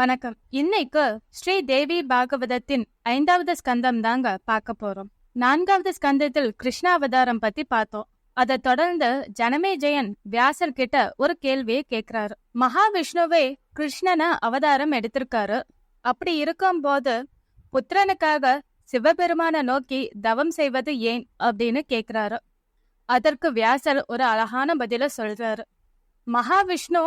வணக்கம். இன்னைக்கு ஸ்ரீ தேவி பாகவதத்தின் 5வது ஸ்கந்தம் தாங்க பார்க்க போறோம். 4வது ஸ்கந்தத்தில் கிருஷ்ணாவதாரம் பத்தி பார்த்தோம். அதை தொடர்ந்து ஜனமேஜயன் வியாசர் கிட்ட ஒரு கேள்வியை கேக்குறாரு. மகாவிஷ்ணுவே கிருஷ்ணனை அவதாரம் எடுத்திருக்காரு. அப்படி இருக்கும் போது புத்திரனுக்காக சிவபெருமான நோக்கி தவம் செய்வது ஏன் அப்படின்னு கேக்குறாரு. அதற்கு வியாசர் ஒரு அழகான பதில சொல்றாரு. மகாவிஷ்ணு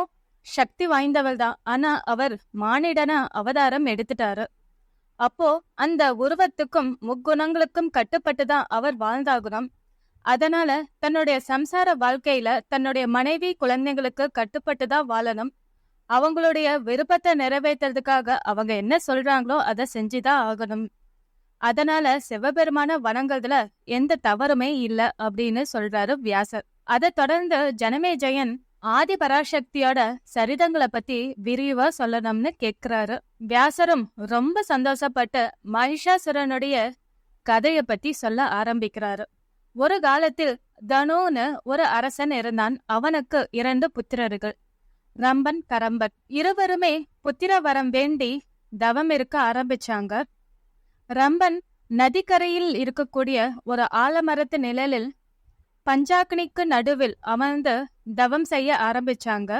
சக்தி வாய்ந்தவள் தான், ஆனா அவர் மானிடனா அவதாரம் எடுத்துட்டாரு. அப்போ அந்த உருவத்துக்கும் முக்குணங்களுக்கும் கட்டுப்பட்டுதான் அவர் வாழ்ந்தாகணும். அதனால தன்னுடைய சம்சார வாழ்க்கையில தன்னுடைய மனைவி குழந்தைங்களுக்கு கட்டுப்பட்டுதான் வாழணும். அவங்களுடைய விருப்பத்தை நிறைவேற்றுறதுக்காக அவங்க என்ன சொல்றாங்களோ அதை செஞ்சுதான் ஆகணும். அதனால சிவபெருமான வணங்குறதுல எந்த தவறுமே இல்ல அப்படின்னு சொல்றாரு வியாசர். அதை தொடர்ந்து ஜனமேஜயன் ஆதி பராசக்தியோட சரிதங்களை பத்தி விரிவா சொல்லணும்னு கேக்குறாரு. வியாசரும் ரொம்ப சந்தோஷப்பட்டு மகிஷாசுரனுடைய கதைய பத்தி சொல்ல ஆரம்பிக்கிறாரு. ஒரு காலத்தில் தனுன்னு ஒரு அரசன் இருந்தான். அவனுக்கு 2 புத்திரர்கள், ரம்பன், கரம்பன். இருவருமே புத்திர வரம் வேண்டி தவம் இருக்க ஆரம்பிச்சாங்க. ரம்பன் நதிக்கரையில் இருக்கக்கூடிய ஒரு ஆலமரத்து நிழலில் பஞ்சாக்னிக்கு நடுவில் அமர்ந்து தவம் செய்ய ஆரம்பிச்சாங்க.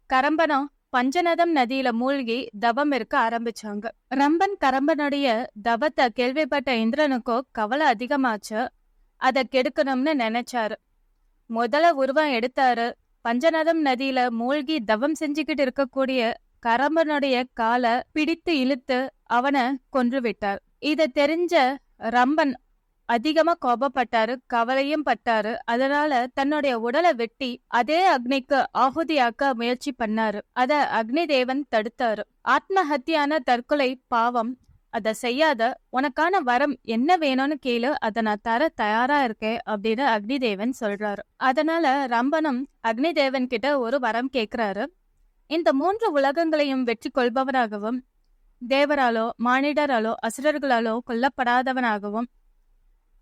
கரம்பனும் பஞ்சநதம் நதியில மூழ்கி தவம் இருக்க ஆரம்பிச்சாங்க. ரம்பன் கரம்பனுடைய தவத்தை கேள்விப்பட்ட இந்திரனுக்கோ கவலை அதிகமாச்சு. அதை கெடுக்கணும்னு நினைச்சாரு. முதல்ல உருவம் எடுத்தாரு. பஞ்சநதம் நதியில மூழ்கி தவம் செஞ்சுக்கிட்டு இருக்கக்கூடிய கரம்பனுடைய காலை பிடித்து இழுத்து அவனை கொன்று விட்டார். இத தெரிஞ்ச ரம்பன் அதிகமா கோபப்பட்டாரு, கவலையும் பட்டாரு. அதனால தன்னுடைய உடலை வெட்டி அதே அக்னிக்கு ஆகுதியாக்க முயற்சி பண்ணாரு. அத அக்னி தேவன் தடுத்தாரு. ஆத்மஹத்தியான தற்கொலை பாவம், அத செய்யாத, உனக்கான வரம் என்ன வேணும்னு கேளு, அத நான் தர தயாரா இருக்கேன் அப்படின்னு அக்னி தேவன் சொல்றாரு. அதனால ரம்பனும் அக்னி தேவன் கிட்ட ஒரு வரம் கேக்குறாரு. இந்த 3 உலகங்களையும் வெற்றி கொள்பவனாகவும் தேவராலோ மானிடராலோ அசுரர்களாலோ கொல்லப்படாதவனாகவும்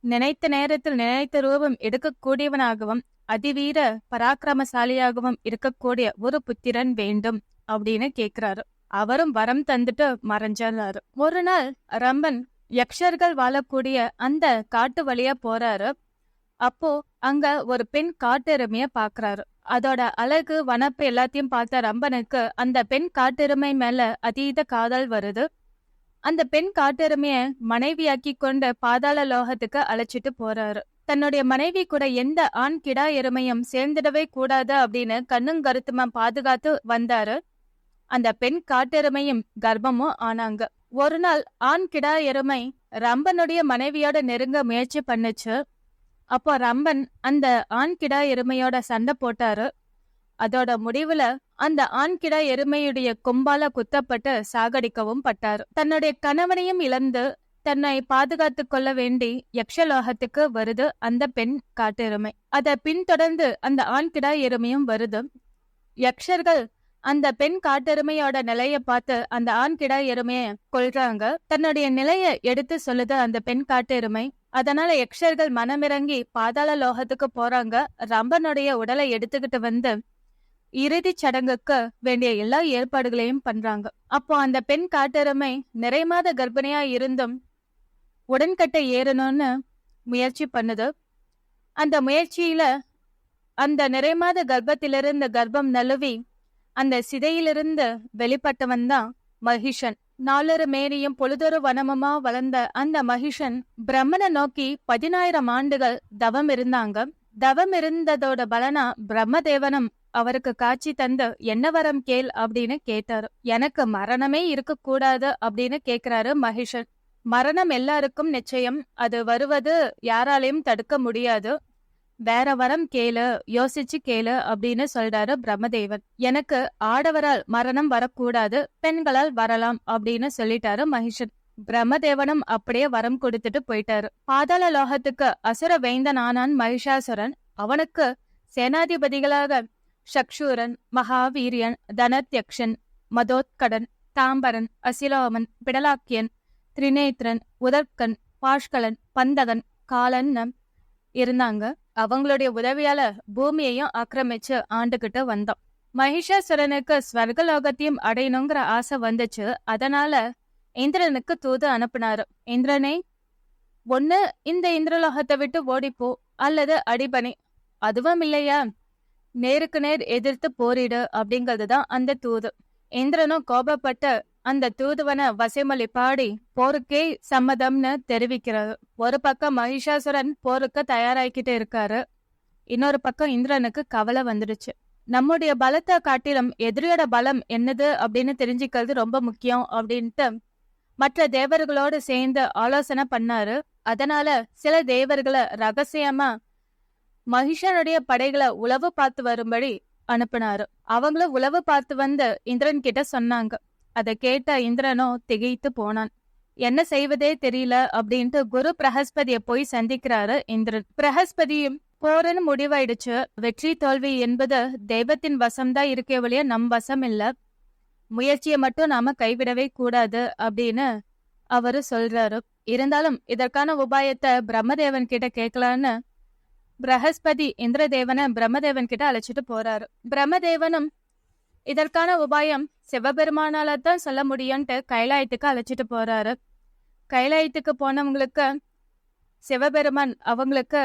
நினைத்த நேரத்தில் நினைத்த ரூபம் எடுக்கக்கூடியவனாகவும் அதிவீர பராக்கிரமசாலியாகவும் இருக்கக்கூடிய ஒரு புத்திரன் வேண்டும் அப்படின்னு கேக்குறாரு. அவரும் வரம் தந்துட்டு மறைஞ்சாரு. ஒரு நாள் ரம்பன் யக்ஷர்கள் வாழக்கூடிய அந்த காட்டு வழியா போறாரு. அப்போ அங்க ஒரு பெண் காட்டெருமைய பாக்குறாரு. அதோட அழகு வனப்பு எல்லாத்தையும் பார்த்த ரம்பனுக்கு அந்த பெண் காட்டெருமை மேல அதீத காதல் வருது. அந்த பெண் காட்டெருமைய மனைவியாக்கி கொண்டு பாதாள லோகத்துக்கு அழைச்சிட்டு போறாரு. தன்னுடைய மனைவி கூட எந்த ஆண் கிடா எருமையும் சேர்ந்துடவே கூடாது அப்படின்னு கண்ணும் கருத்துமா பாதுகாத்து வந்தாரு. அந்த பெண் காட்டெருமையும் கர்ப்பமும் ஆனாங்க. ஒரு நாள் ஆண் கிடா எருமை ரம்பனுடைய மனைவியோட நெருங்க முயற்சி பண்ணுச்சு. அப்போ ரம்பன் அந்த ஆண் கிடா எருமையோட சண்டை போட்டாரு. அதோட முடிவுல அந்த ஆண்கிடா எருமையுடைய கொம்பால குத்தப்பட்டு சாகடிக்கவும் பட்டாரு. தன்னுடைய கணவனையும் இழந்து தன்னை பாதுகாத்து கொள்ள வேண்டி யக்ஷலோகத்துக்கு வருது அந்த பெண் காட்டெருமை. அத பின்தொடர்ந்து அந்த ஆண்கிடா எருமையும் வருது. யக்ஷர்கள் அந்த பெண் காட்டெருமையோட நிலைய பார்த்து அந்த ஆண்கிடா எருமைய கொல்றாங்க. தன்னுடைய நிலைய எடுத்து சொல்லுது அந்த பெண் காட்டெருமை. அதனால யக்ஷர்கள் மனமிறங்கி பாதாள லோகத்துக்கு போறாங்க. ரம்பனுடைய உடலை எடுத்துக்கிட்டு வந்து இறுதி சடங்குக்கு வேண்டிய எல்லா ஏற்பாடுகளையும் பண்றாங்க. அப்போ அந்த பெண் காட்டெருமை நிறைமாத கர்ப்பிணியா இருந்தும் உடன்கட்டை ஏறணும்னு முயற்சி பண்ணுது. அந்த முயற்சியில அந்த நிறைமாத கர்ப்பத்திலிருந்து கர்ப்பம் நழுவி அந்த சிதையிலிருந்து வெளிப்பட்டவன் தான் மகிஷன். 4 மேனியும் பொழுதொரு வனமுமா வளர்ந்த அந்த மகிஷன் பிரம்மனை நோக்கி 10,000 ஆண்டுகள் தவம் இருந்தாங்க. தவம் இருந்ததோட பலனா பிரம்மதேவனும் அவருக்கு காட்சி தந்து என்ன வரம் கேள் அப்படின்னு கேட்டாரு. எனக்கு மரணமே இருக்க கூடாது அப்படின்னு கேக்குறாரு மகிஷன். மரணம் எல்லாருக்கும் நிச்சயம், அது வருவது யாராலையும் தடுக்க முடியாது. வேற வரம் கேளு, யோசிச்சு கேளு அப்படின்னு சொல்றாரு பிரம்மதேவன். எனக்கு ஆடவரால் மரணம் வரக்கூடாது, பெண்களால் வரலாம் அப்படின்னு சொல்லிட்டாரு மகிஷன். பிரம்மதேவனும் அப்படியே வரம் கொடுத்துட்டு போயிட்டாரு. பாதாள லோகத்துக்கு அசுர வேந்தன் ஆனான் மகிஷாசுரன். அவனுக்கு சேனாதிபதிகளாக சக்ஷூரன், மகாவீரியன், தனத்யக்ஷன், மதோத்கடன், தாம்பரன், அசிலோமன், பிடலாக்கியன், திரிநேத்ரன், உதர்கன், பாஷ்கலன், பந்தகன், காலன் இருந்தாங்க. அவங்களுடைய உதவியால பூமியையும் ஆக்கிரமிச்சு ஆண்டுகிட்டு வந்தோம். மகிஷாசுரனுக்கு ஸ்வர்கலோகத்தையும் அடையணுங்கிற ஆசை வந்துச்சு. அதனால இந்திரனுக்கு தூது அனுப்புனாரு. இந்திரனே, ஒண்ணு இந்த இந்திரலோகத்தை விட்டு ஓடிப்போ, அல்லது அடிபணி. அதுவும் இல்லையா, நேருக்கு நேர் எதிர்த்து போரிடு அப்படிங்கிறதுதான் அந்த தூது. இந்திரனும் கோபப்பட்டு அந்த தூதுவனை வசைமொழி பாடி போருக்கே சம்மதம்னு தெரிவிக்கிறாரு. ஒரு பக்கம் மகிஷாசுரன் போருக்கு தயாராகிக்கிட்டு இருக்காரு. இன்னொரு பக்கம் இந்திரனுக்கு கவலை வந்துடுச்சு. நம்முடைய பலத்தை காட்டிலும் எதிரியோட பலம் என்னது அப்படின்னு தெரிஞ்சுக்கிறது ரொம்ப முக்கியம் அப்படின்ட்டு மற்ற தேவர்களோடு சேர்ந்து ஆலோசனை பண்ணாரு. அதனால சில தேவர்களை ரகசியமா மகிஷனுடைய படைகளை உளவு பார்த்து வரும்படி அனுப்பினாரு. அவங்களும் உளவு பார்த்து வந்து இந்திரன் கிட்ட சொன்னாங்க. அதை கேட்ட இந்திரனும் திகைத்து போனான். என்ன செய்வதே தெரியல அப்படின்ட்டு குரு பிரகஸ்பதிய போய் சந்திக்கிறாரு இந்திரன். பிரகஸ்பதியும் போருன்னு முடிவாயிடுச்சு. வெற்றி தோல்வி என்பது தெய்வத்தின் வசம்தான் இருக்கே ஒழிய நம் வசம் இல்ல. முயற்சியை மட்டும் நாம கைவிடவே கூடாது அப்படின்னு அவரு சொல்றாரு. இருந்தாலும் இதற்கான உபாயத்தை பிரம்மதேவன் கிட்ட கேட்கலான்னு பிரகஸ்பதி இந்திரதேவனை பிரம்மதேவன் கிட்ட அழைச்சிட்டு போறாரு. பிரம்மதேவனும் இதற்கான உபாயம் சிவபெருமானால தான் சொல்ல முடியும்ட்டு கைலாயத்துக்கு அழைச்சிட்டு போறாரு. கைலாயத்துக்கு போனவங்களுக்கு சிவபெருமான் அவங்களுக்கு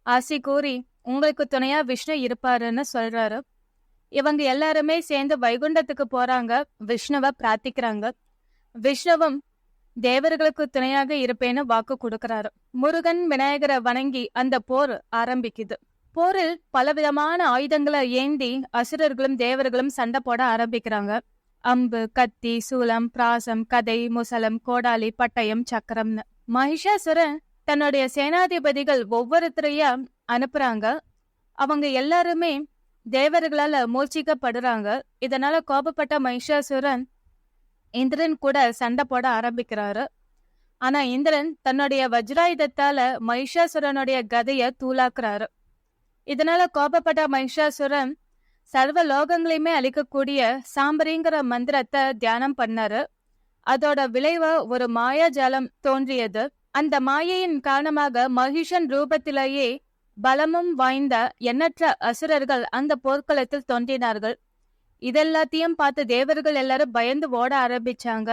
ஆசி கூறி உங்களுக்கு துணையா விஷ்ணு இருப்பாருன்னு சொல்றாரு. இவங்க எல்லாருமே சேர்ந்து வைகுண்டத்துக்கு போறாங்க. விஷ்ணுவை பிரார்த்திக்கிறாங்க. விஷ்ணுவும் தேவர்களுக்கு துணையாக இருப்பேன்னு வாக்கு கொடுக்கறாரு. முருகன் விநாயகரை வணங்கி அந்த போர் ஆரம்பிக்குது. போரில் பலவிதமான ஆயுதங்களை ஏந்தி அசுரர்களும் தேவர்களும் சண்டை போட ஆரம்பிக்கிறாங்க. அம்பு, கத்தி, சூலம், பிராசம், கதை, முசலம், கோடாலி, பட்டயம், சக்கரம்னு. மகிஷாசுரன் தன்னுடைய சேனாதிபதிகள் ஒவ்வொருத்தரையா அனுப்புறாங்க. அவங்க எல்லாருமே தேவர்களால மூர்ச்சிக்கப்படுறாங்க. இதனால கோபப்பட்ட மகிஷாசுரன் இந்திரன் கூட சண்டை போட ஆரம்பிக்கிறாரு. ஆனா இந்திரன் தன்னுடைய வஜ்ராயுதத்தால மகிஷாசுரனுடைய கதைய தூளாக்குறாரு. இதனால கோபப்பட்ட மகிஷாசுரன் சர்வ லோகங்களையுமே அழிக்கக்கூடிய சாம்பரிங்கிற மந்திரத்தை தியானம் பண்ணாரு. அதோட விளைவா ஒரு மாயாஜாலம் தோன்றியது. அந்த மாயையின் காரணமாக மகிஷன் ரூபத்திலேயே பலமும் வாய்ந்த எண்ணற்ற அசுரர்கள் அந்த போர்க்களத்தில் தோன்றினார்கள். இதெல்லாத்தையும் பார்த்து தேவர்கள் எல்லாரும் பயந்து ஓட ஆரம்பிச்சாங்க.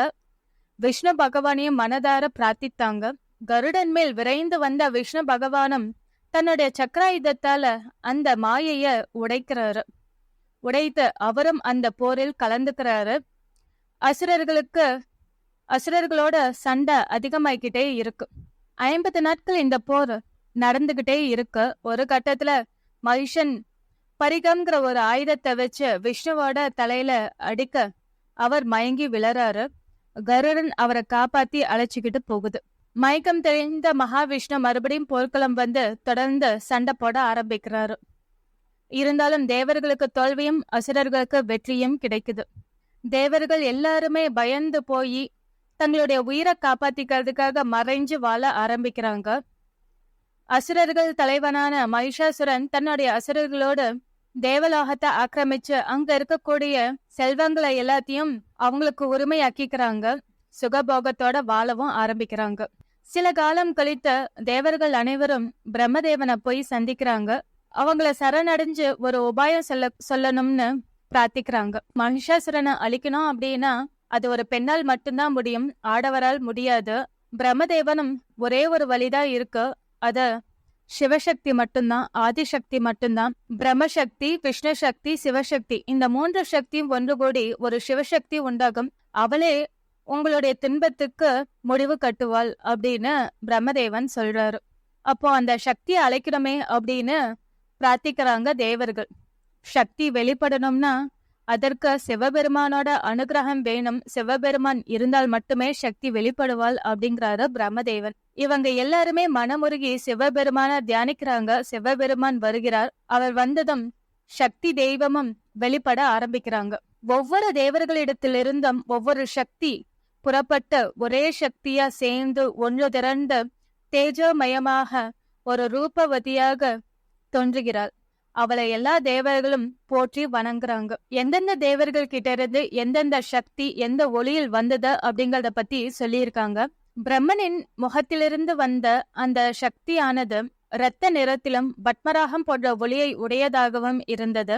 விஷ்ணு பகவானையும் மனதார பிரார்த்தித்தாங்க. கருடன் மேல் விரைந்து வந்த விஷ்ணு பகவானும் தன்னுடைய சக்கராயுதத்தால அந்த மாயைய உடைக்கிறாரு. உடைத்து அவரும் அந்த போரில் கலந்துக்கிறாரு. அசுரர்களோட சண்டை அதிகமாயிக்கிட்டே இருக்கு. 50 நாட்கள் இந்த போர் நடந்துகிட்டே இருக்கு. ஒரு கட்டத்துல மகிஷன் பரிகம்ங்கிற ஒரு ஆயுதத்தை வச்சு விஷ்ணுவோட தலையில அடிக்க அவர் மயங்கி விழறாரு. கருடன் அவரை காப்பாத்தி அழைச்சிக்கிட்டு போகுது. மயக்கம் தெரிந்த மகாவிஷ்ணு மறுபடியும் போர்க்களம் வந்து தொடர்ந்து சண்டை போட ஆரம்பிக்கிறாரு. இருந்தாலும் தேவர்களுக்கு தோல்வியும் அசுரர்களுக்கு வெற்றியும் கிடைக்குது. தேவர்கள் எல்லாருமே பயந்து போய் தங்களுடைய உயிரை காப்பாத்திக்கிறதுக்காக மறைஞ்சு வாழ ஆரம்பிக்கிறாங்க. அசுரர்கள் தலைவனான மகிஷாசுரன் தன்னுடைய அசுரர்களோடு தேவலோகத்தை ஆக்கிரமிச்சு அங்க இருக்கக்கூடிய செல்வங்களை எல்லாத்தையும் அவங்களுக்கு உரிமையாக்கிக்கிறாங்க. சுகபோகத்தோட வாழவும் ஆரம்பிக்கிறாங்க. சில காலம் கழித்த தேவர்கள் அனைவரும் பிரம்மதேவனை போய் சந்திக்கிறாங்க. அவங்கள சரணடைஞ்சு ஒரு உபாயம் சொல்லணும்னு பிரார்த்திக்கிறாங்க. மகிஷாசுரனை அழிக்கணும் அப்படின்னா அது ஒரு பெண்ணால் மட்டும்தான் முடியும், ஆடவரால் முடியாது. பிரம்மதேவனும் ஒரே ஒரு வழிதான் இருக்கு, அத சிவசக்தி மட்டும்தான், ஆதிசக்தி மட்டும்தான். பிரம்மசக்தி, விஷ்ணு சக்தி, சிவசக்தி, இந்த 3 சக்தியும் ஒன்று கூடி ஒரு சிவசக்தி உண்டாகும். அவளே உங்களுடைய துன்பத்துக்கு முடிவு கட்டுவாள் அப்படின்னு பிரம்மதேவன் சொல்றாரு. அப்போ அந்த சக்தியை அழைக்கணுமே அப்படின்னு பிரார்த்திக்கிறாங்க தேவர்கள். சக்தி வெளிப்படணும்னா அதற்கு சிவபெருமானோட அனுகிரகம் வேணும். சிவபெருமான் இருந்தால் மட்டுமே சக்தி வெளிப்படுவாள் அப்படிங்கிறாரு பிரம்மதேவன். இவங்க எல்லாருமே மனமுருகி சிவபெருமான தியானிக்கிறாங்க. சிவபெருமான் வருகிறார். அவர் வந்ததும் சக்தி தெய்வமும் வெளிப்பட ஆரம்பிக்கிறாங்க. ஒவ்வொரு தேவர்களிடத்திலிருந்தும் ஒவ்வொரு சக்தி புறப்பட்டு ஒரே சக்தியா சேர்ந்து ஒன்று திரண்டு தேஜோமயமாக ஒரு ரூபவதியாக தோன்றுகிறாள். அவளை எல்லா தேவர்களும் போற்றி வணங்குறாங்க. எந்தெந்த தேவர்கள் கிட்ட இருந்து எந்தெந்த சக்தி எந்த ஒளியில் வந்தது அப்படிங்கறத பத்தி சொல்லியிருக்காங்க. பிரம்மனின் முகத்திலிருந்து வந்த அந்த சக்தியானது இரத்த நிறத்திலும் பத்மராகம் போன்ற ஒளியை உடையதாகவும் இருந்தது.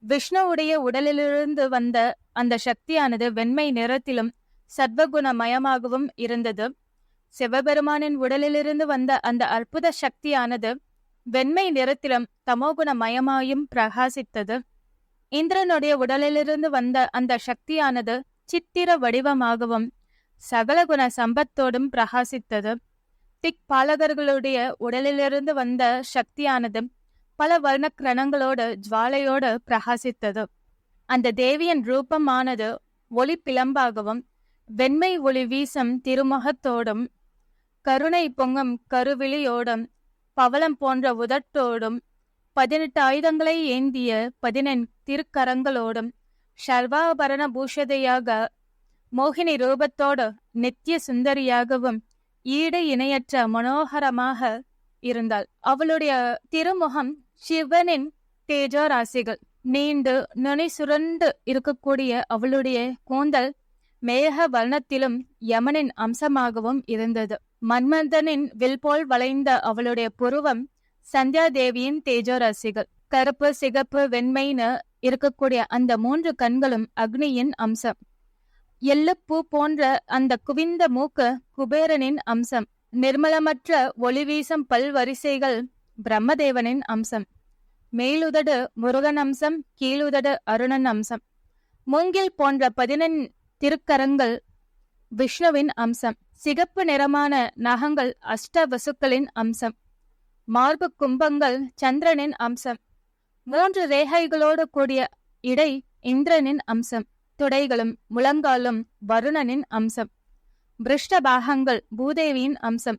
விஷ்ணுவுடைய உடலிலிருந்து வந்த அந்த சக்தியானது வெண்மை நிறத்திலும் சத்வகுணமயமாகவும் இருந்தது. சிவபெருமானின் உடலிலிருந்து வந்த அந்த அற்புத சக்தியானது வெண்மை நிறத்திலும் தமோகுணமயமாயும் பிரகாசித்தது. இந்திரனுடைய உடலிலிருந்து வந்த அந்த சக்தியானது சித்திர வடிவமாகவும் சகல குண சம்பத்தோடும் பிரகாசித்தது. திக்பாலகர்களுடைய உடலிலிருந்து வந்த சக்தியானது பல வர்ண கிரணங்களோடு ஜுவாலையோடு பிரகாசித்தது. அந்த தேவியின் ரூபமானது ஒளி பிளம்பாகவும் வெண்மை ஒளி வீசும் திருமுகத்தோடும் கருணை பொங்கும் கருவிழியோடும் பவளம் போன்ற உதட்டோடும் 18 ஆயுதங்களை ஏந்திய 14 திருக்கரங்களோடும் சர்வாபரண பூஷதையாக மோகினி ரூபத்தோடு நித்திய சுந்தரியாகவும் ஈடு இணையற்ற மனோகரமாக இருந்தாள். அவளுடைய திருமுகம் சிவனின் தேஜோ ராசிகள். நீண்டு நுனி சுரண்டு இருக்கக்கூடிய அவளுடைய கூந்தல் மேக வர்ணத்திலும் யமனின் அம்சமாகவும் இருந்தது. மன்மதனின் வில்போல் வளைந்த அவளுடைய புருவம் சந்தியாதேவியின் தேஜோ ராசிகள். கருப்பு, சிகப்பு, வெண்மைன்னு இருக்கக்கூடிய அந்த 3 கண்களும் அக்னியின் அம்சம். எள்ளுப்பூ போன்ற அந்த குவிந்த மூக்கு குபேரனின் அம்சம். நிர்மலமற்ற ஒளி வீசும் பல்வரிசைகள் பிரம்மதேவனின் அம்சம். மேலுதடு முருகன் அம்சம், கீழுதடு அருணன் அம்சம். மூங்கில் போன்ற 14 திருக்கரங்கள் விஷ்ணுவின் அம்சம். சிகப்பு நிறமான நகங்கள் அஷ்டவசுக்களின் அம்சம். மார்பு கும்பங்கள் சந்திரனின் அம்சம். 3 ரேகைகளோடு கூடிய இடை இந்திரனின் அம்சம். துடைகளும் முழங்காலும் வருணனின் அம்சம். பிருஷ்டபாகங்கள் பூதேவியின் அம்சம்.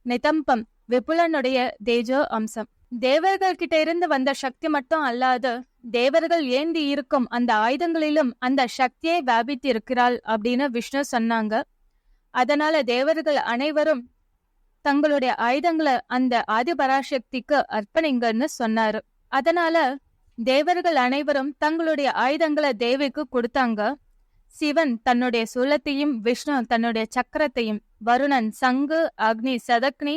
நிதம்பம் விபுலனுடைய தேஜோ அம்சம். தேவர்கள் கிட்ட இருந்து வந்த சக்தி மட்டும் அல்லாது தேவர்கள் ஏந்தி இருக்கும் அந்த ஆயுதங்களிலும் அந்த சக்தியை வியாபித்து இருக்கிறாள் அப்படின்னு விஷ்ணு சொன்னாங்க. அதனால தேவர்கள் அனைவரும் தங்களுடைய ஆயுதங்களை அந்த ஆதிபராசக்திக்கு அர்ப்பணிங்கன்னு சொன்னாரு. அதனால தேவர்கள் அனைவரும் தங்களுடைய ஆயுதங்களை தேவிக்கு கொடுத்தாங்க. சிவன் தன்னுடைய சூலத்தையும், விஷ்ணு தன்னுடைய சக்கரத்தையும், வருணன் சங்கு, அக்னி சதக்னி,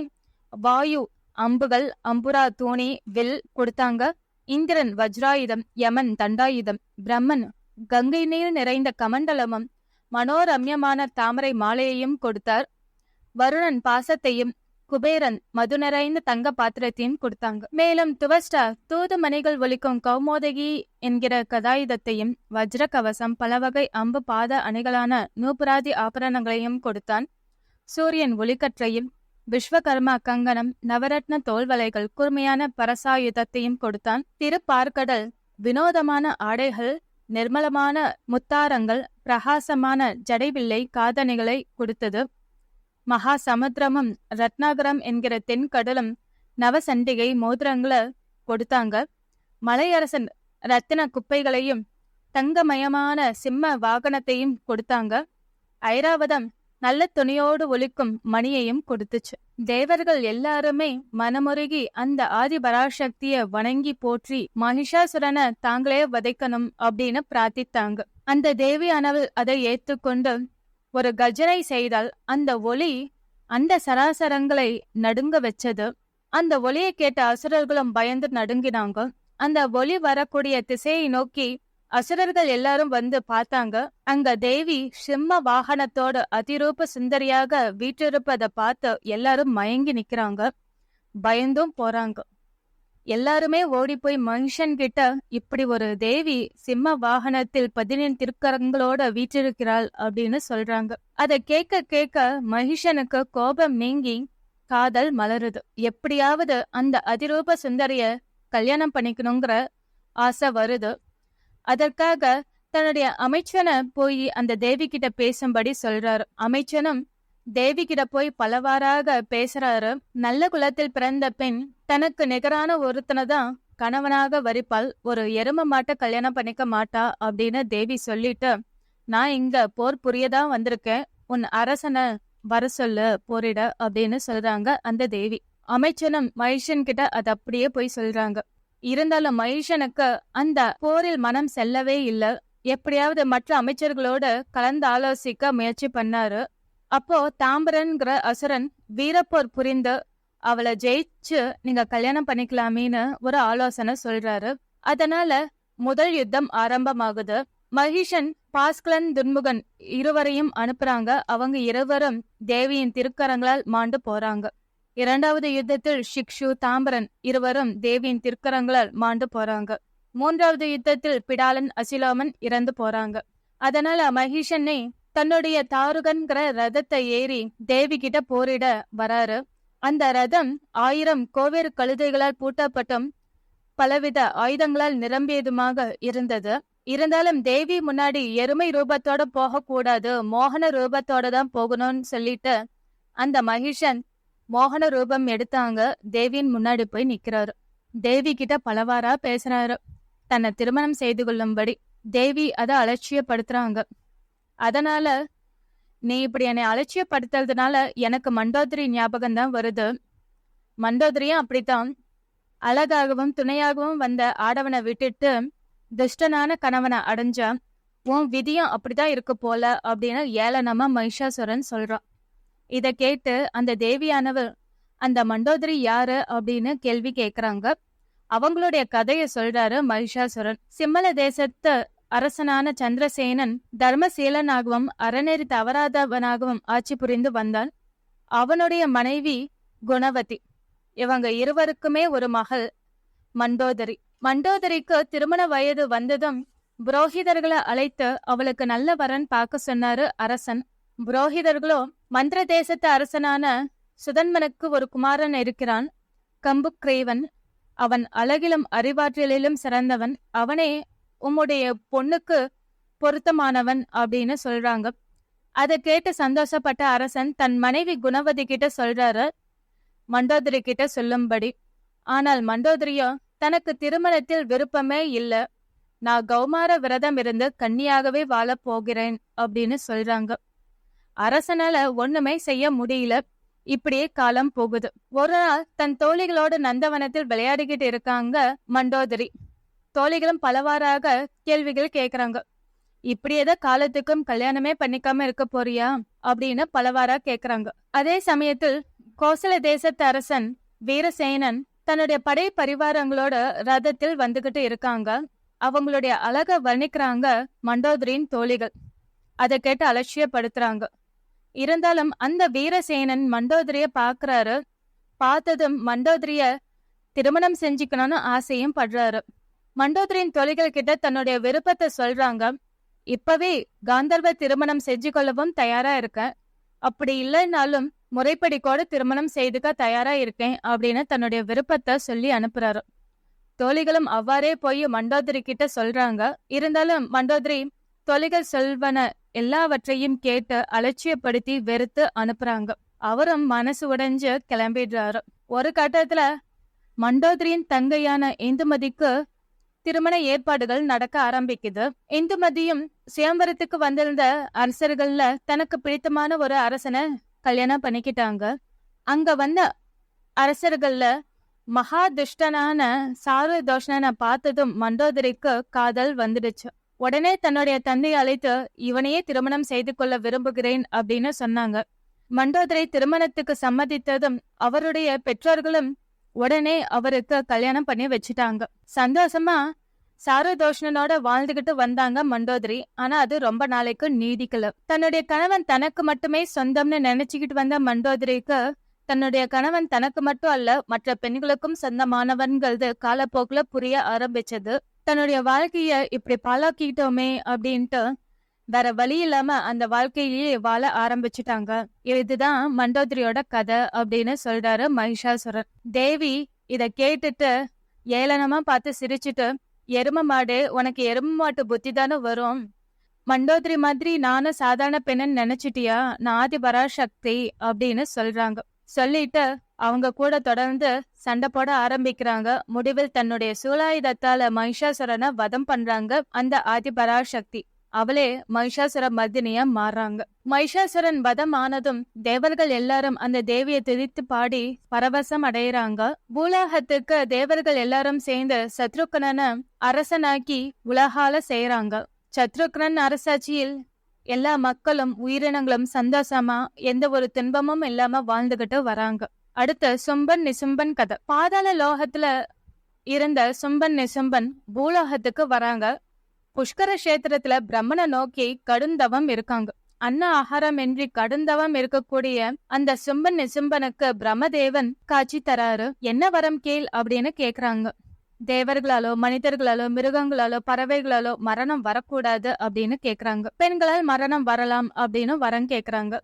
வாயு அம்புகள், அம்புரா தூணி, வில் கொடுத்தாங்க. இந்திரன் வஜ்ராயுதம், யமன் தண்டாயுதம், பிரம்மன் கங்கை நீர் நிறைந்த கமண்டலமும் மனோரம்யமான தாமரை மாலையையும் கொடுத்தார். வருணன் பாசத்தையும், குபேரன் மது நிறைந்த தங்க பாத்திரத்தையும் கொடுத்தாங்க. மேலும் துவஸ்டா தூதுமணிகள் ஒலிக்கும் கௌமோதகி என்கிற கதாயுதத்தையும், வஜ்ர கவசம், பலவகை அம்பு பாத அணிகளான நூபுராதி ஆபரணங்களையும் கொடுத்தான். சூரியன் ஒளிக்கற்றையும், விஸ்வகர்மா கங்கணம், நவரத்ன தோல்வலைகள், கூர்மையான பரசாயுதத்தையும் கொடுத்தான். திருப்பார்கடல் வினோதமான ஆடைகள், நிர்மலமான முத்தாரங்கள், பிரகாசமான ஜடைவில்லை காதணிகளை கொடுத்தது. மகா சமுத்திரமும் ரத்னாகரம் என்கிற தென்கடலும் நவசண்டிகை மோதிரங்களை கொடுத்தாங்க. மலையரசன் ரத்தின குப்பைகளையும் தங்கமயமான சிம்ம வாகனத்தையும் கொடுத்தாங்க. ஐராவதம் நல்ல துணியோடு ஒலிக்கும் மணியையும் கொடுத்துச்சு. தேவர்கள் எல்லாருமே மனமுருகி அந்த ஆதிபராசக்திய வணங்கி போற்றி மகிஷாசுரனை தாங்களே வதைக்கணும் அப்படின்னு பிரார்த்தித்தாங்க. அந்த தேவியானவள் அதை ஏற்றுக்கொண்டு ஒரு கஜனை செய்தால் அந்த ஒளி அந்த சராசரங்களை நடுங்க வச்சது. அந்த ஒளியை கேட்ட அசுரர்களும் பயந்து நடுங்கினாங்க. அந்த ஒளி வரக்கூடிய திசையை நோக்கி அசுரர்கள் எல்லாரும் வந்து பார்த்தாங்க. அங்க தேவி சிம்ம வாகனத்தோட அதிரூப சுந்தரியாக வீற்றிருப்பதை பார்த்து எல்லாரும் மயங்கி நிக்கிறாங்க, பயந்தும் போறாங்க. எல்லாருமே ஓடி போய் மனுஷன் கிட்ட இப்படி ஒரு தேவி சிம்ம வாகனத்தில் 14 திருக்கரங்களோட வீற்றிருக்கிறாள் அப்படின்னு சொல்றாங்க. அதை கேட்க கேட்க மகிஷனுக்கு கோபம் நீங்கி காதல் மலருது. எப்படியாவது அந்த அதிரூப சுந்தரிய கல்யாணம் பண்ணிக்கணுங்கிற ஆசை வருது. அதற்காக தன்னுடைய அமைச்சனை போய் அந்த தேவி கிட்ட பேசும்படி சொல்றாரு. அமைச்சனும் தேவி கிட்ட போய் பலவாறாக பேசுறாரு. நல்ல குலத்தில் பிறந்த பெண் தனக்கு நிகரான ஒருத்தனை தான் கணவனாக வரிப்பாள், ஒரு எரும மாட்ட கல்யாணம் பண்ணிக்க மாட்டா அப்படின்னு தேவி சொல்லிட்டு, நான் இங்க போர் புரியதான் வந்திருக்கேன், உன் அரசனை வர சொல்லு போரிட அப்படின்னு சொல்றாங்க அந்த தேவி. அமைச்சனும் மகிஷன் கிட்ட அது அப்படியே போய் சொல்றாங்க. இருந்தாலும் மகிஷனுக்கு அந்த போரில் மனம் செல்லவே இல்லை. எப்படியாவது மற்ற அமைச்சர்களோட கலந்து ஆலோசிக்க முயற்சி பண்ணாரு. அப்போ தாம்பரன்கிற அசுரன் வீரப்போர் புரிந்து அவளை ஜெயிச்சு நீங்க கல்யாணம் பண்ணிக்கலாமேன்னு ஒரு ஆலோசனை சொல்றாரு. அதனால முதல் யுத்தம் ஆரம்பமாகுது. மகிஷன் பாஸ்கலன் துன்முகன் இருவரையும் அனுப்புறாங்க. அவங்க இருவரும் தேவியின் திருக்கரங்களால் மாண்டு போறாங்க. இரண்டாவது யுத்தத்தில் சிக்ஷு தாம்பரன் இருவரும் தேவியின் திருக்கரங்களால் மாண்டு போறாங்க. மூன்றாவது யுத்தத்தில் பிடாலன் அசிலோமன் இறந்து போறாங்க. அதனால மகிஷனை தன்னுடைய தாருகன்கிற ரதத்தை ஏறி தேவி கிட்ட போரிட வராரு. அந்த ரதம் 1000 கோவேறு கழுதைகளால் பூட்டப்பட்டும் பலவித ஆயுதங்களால் நிரம்பியதுமாக இருந்தது. இருந்தாலும் தேவி முன்னாடி எருமை ரூபத்தோட போக கூடாது, மோகன ரூபத்தோட தான் போகணும்னு சொல்லிட்டு அந்த மகிஷன் மோகன ரூபம் எடுத்தாங்க. தேவியின் முன்னாடி போய் நிக்கிறாரு. தேவி கிட்ட பலவாரா பேசுறாரு, தன்னை திருமணம் செய்து கொள்ளும்படி. தேவி அதை அலட்சியப்படுத்துறாங்க. அதனால நீ இப்படி என்னை அலட்சியப்படுத்துறதுனால எனக்கு மண்டோதரி ஞாபகம் தான் வருது. மண்டோதரியும் அப்படித்தான் அழகாகவும் துணையாகவும் வந்த ஆடவனை விட்டுட்டு துஷ்டனான கணவனை அடைஞ்சா. உன் விதியும் அப்படிதான் இருக்கு போல அப்படின்னு ஏளனமா மகிஷாசுரன் சொல்றான். இத கேட்டு அந்த தேவியானவர் அந்த மண்டோதரி யாரு அப்படின்னு கேள்வி கேக்குறாங்க. அவங்களுடைய கதையை சொல்றாரு மகிஷாசுரன். சிம்மல தேசத்து அரசனான சந்திரசேனன் தர்மசீலனாகவும் அறநெறி தவறாதவனாகவும் ஆட்சி புரிந்து வந்தான். அவனுடைய மனைவி குணவதி. இவங்க இருவருக்குமே ஒரு மகள் மண்டோதரி. மண்டோதரிக்கு திருமண வயது வந்ததும் புரோகிதர்களை அழைத்து அவளுக்கு நல்ல வரன் பார்க்க சொன்னாரு அரசன். புரோகிதர்களோ, மந்திர தேசத்து அரசனான சுதன்மனுக்கு ஒரு குமாரன் இருக்கிறான், கம்புக்ரேவன். அவன் அழகிலும் அறிவாற்றலிலும் சிறந்தவன். அவனே உம்முடைய பொண்ணுக்கு பொருத்தமானவன் அப்படின்னு சொல்றாங்க. அதை கேட்டு சந்தோஷப்பட்ட அரசன் தன் மனைவி குணவதி கிட்ட சொல்றாரு மண்டோதரி கிட்ட சொல்லும்படி. ஆனால் மண்டோதரியோ தனக்கு திருமணத்தில் விருப்பமே இல்ல, நான் கௌமார விரதம் இருந்து கன்னியாகவே வாழப் போகிறேன் அப்படின்னு சொல்றாங்க. அரசனால ஒண்ணுமே செய்ய முடியல. இப்படியே காலம் போகுது. ஒரு நாள் தன் தோழிகளோடு நந்தவனத்தில் விளையாடிக்கிட்டு இருக்காங்க மண்டோதரி. தோழிகளும் பலவாறாக கேள்விகள் கேக்குறாங்க. இப்படியேதா காலத்துக்கும் கல்யாணமே பண்ணிக்காம இருக்க போறியா அப்படின்னு பலவாறா கேக்குறாங்க. அதே சமயத்தில் கோசல தேசத்து அரசன் வீரசேனன் தன்னுடைய படை பரிவாரங்களோட ரதத்தில் வந்துகிட்டு இருக்காங்க. அவங்களுடைய அழக வர்ணிக்கிறாங்க மண்டோதரியின் தோழிகள். அதை கேட்டு அலட்சியப்படுத்துறாங்க. இருந்தாலும் அந்த வீரசேனன் மண்டோதரிய பாக்குறாரு. பார்த்ததும் மண்டோதரிய திருமணம் செஞ்சுக்கணும்னு ஆசையும் படுறாரு. மண்டோதரியின் தோழிகள் கிட்ட தன்னுடைய விருப்பத்தை சொல்றாங்க. இப்பவே காந்தர்வ திருமணம் செஞ்சு கொள்ளவும் தயாரா இருக்கேன், அப்படி இல்லைன்னாலும் முறைப்படி கூட திருமணம் செய்துக்க தயாரா இருக்கேன் அப்படின்னு தன்னுடைய விருப்பத்தை சொல்லி அனுப்புறாரு. தோழிகளும் அவ்வாறே போய் மண்டோதரி கிட்ட சொல்றாங்க. இருந்தாலும் மண்டோதரி தோழிகள் சொல்வன எல்லாவற்றையும் கேட்டு அலட்சியப்படுத்தி வெறுத்து அனுப்புறாங்க. அவரும் மனசு உடைஞ்சு கிளம்பிடுறாரு. ஒரு கட்டத்துல மண்டோதரியின் தங்கையான இந்துமதிக்கு திருமண ஏற்பாடுகள் நடக்க ஆரம்பிக்குது. இந்துமதியும் சுயம்பரத்துக்கு வந்திருந்த அரசர்கள்ல தனக்கு பிடித்தமான ஒரு அரசனை கல்யாணம் பண்ணிக்கிட்டாங்க. அங்க வந்த அரசர்கள்ல மகா துஷ்டனான சாருதோஷனை பார்த்ததும் மண்டோதரிக்கு காதல் வந்துடுச்சு. உடனே தன்னுடைய தந்தையை அழைத்து இவனையே திருமணம் செய்து கொள்ள விரும்புகிறேன் அப்படின்னு சொன்னாங்க. மண்டோதரி திருமணத்துக்கு சம்மதித்ததும் அவருடைய பெற்றோர்களும் உடனே அவருக்கு கல்யாணம் பண்ணி வச்சுட்டாங்க. சந்தோஷமா சாருதோஷனோட வாழ்ந்துகிட்டு வந்தாங்க மண்டோதரி. ஆனா அது ரொம்ப நாளைக்கு நீடிக்கல. தன்னுடைய கணவன் தனக்கு மட்டுமே சொந்தம்னு நினைச்சுக்கிட்டு வந்த மண்டோதரிக்கு தன்னுடைய கணவன் தனக்கு மட்டும் அல்ல மற்ற பெண்களுக்கும் சொந்தமானவன்கிறது காலப்போக்குல புரிய ஆரம்பிச்சது. தன்னுடைய வாழ்க்கைய இப்படி பாழாக்கிட்டோமே அப்படின்ட்டு வேற வழி இல்லாம அந்த வாழ்க்கையிலேயே வாழ ஆரம்பிச்சுட்டாங்க. இதுதான் மண்டோதரியோட கதை அப்படின்னு சொல்றாரு மகிஷாசுரன். தேவி இத கேட்டுட்டு ஏளனமா பார்த்து சிரிச்சுட்டு, எரும மாடு, உனக்கு எரும மாட்டு புத்தி தானே வரும், மண்டோதரி மாதிரி நானும் சாதாரண பெண்ணுன்னு நினைச்சிட்டியா, நான் ஆதி பராசக்தி அப்படின்னு சொல்றாங்க. சொல்லிட்டு அவங்க கூட தொடர்ந்து சண்டை போட ஆரம்பிக்கிறாங்க. முடிவில் தன்னுடைய சூலாயுதத்தால மகிஷாசுரனை வதம் பண்றாங்க அந்த ஆதி பராசக்தி. அவளே மகிஷாசுர மர்தினியா மாறாங்க. மகிஷாசுரன் வதம் ஆனதும் தேவர்கள் எல்லாரும் அந்த தேவியை துதித்து பாடி பரவசம் அடையிறாங்க. பூலோகத்துக்கு தேவர்கள் எல்லாரும் சேர்ந்து சத்ருக்கனனை அரசனாக்கி உலகால செய்யறாங்க. சத்ருக்கனன் அரசாட்சியில் எல்லா மக்களும் உயிரினங்களும் சந்தோஷமா எந்த ஒரு துன்பமும் இல்லாம வாழ்ந்துகிட்டு வராங்க. அடுத்து சும்பன் நிசும்பன் கதை. பாதாள லோகத்துல இருந்த சும்பன் நிசும்பன் பூலோகத்துக்கு வராங்க. புஷ்கர கஷேத்திரத்துல பிரம்மனை நோக்கி கடுந்தவம் இருக்காங்க. அன்ன ஆகாரம் இன்றி கடுந்தவம் இருக்கக்கூடிய அந்த சும்பன் நிசும்பனுக்கு பிரம்மதேவன் காட்சி தராரு. என்ன வரம் கேள் அப்படின்னு கேக்குறாங்க. தேவர்களாலோ மனிதர்களாலோ மிருகங்களாலோ பறவைகளாலோ மரணம் வரக்கூடாது அப்படின்னு கேக்குறாங்க. பெண்களால் மரணம் வரலாம் அப்படின்னு வரம் கேக்குறாங்க.